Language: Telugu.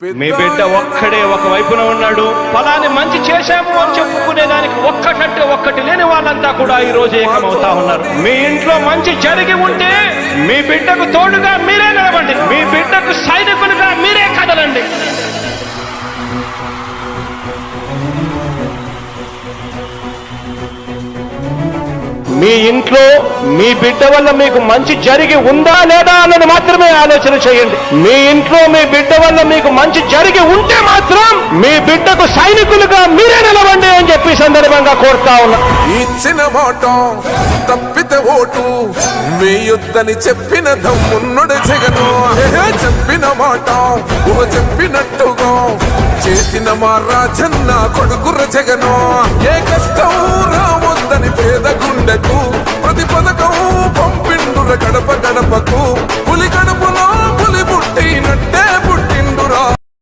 మీ బిడ్డ ఒక్కడే ఒక వైపున ఉన్నాడు. ఫలాన్ని మంచి చేశాము అని చెప్పుకునేదానికి ఒక్కటంటే ఒక్కటి లేని వాళ్ళంతా కూడా ఈ రోజు ఏకమవుతా ఉన్నారు. మీ ఇంట్లో మంచి జరిగి ఉంటే మీ బిడ్డకు తోడుగా మీరే నిలబండి. మీ బిడ్డకు సైనికులుగా మీరే కదలండి. మీ ఇంట్లో మీ బిడ్డ వల్ల మీకు మంచి జరిగి ఉందా లేదా అన్నది మాత్రమే ఆలోచన చేయండి. మీ ఇంట్లో మీ బిడ్డ వల్ల మీకు మంచి జరిగి ఉంటే మాత్రం మీ బిడ్డకు సైనికులుగా మీరే నిలవండి అని చెప్పి సందర్భంగా కోరుతా ఉన్నా. ఇచ్చిన మాట తప్పితే ఓటు వేయొద్దని చెప్పిన దమ్మున్నడు జగను. చెప్పిన మాట చెప్పినట్టుగా చేసిన మా రాజన్న కొడుకుర జగను. ఏ కష్టం రావద్దని పేద గుండెకు ప్రతి పథకం పంపిండుర గడప గడపకు పులి గడప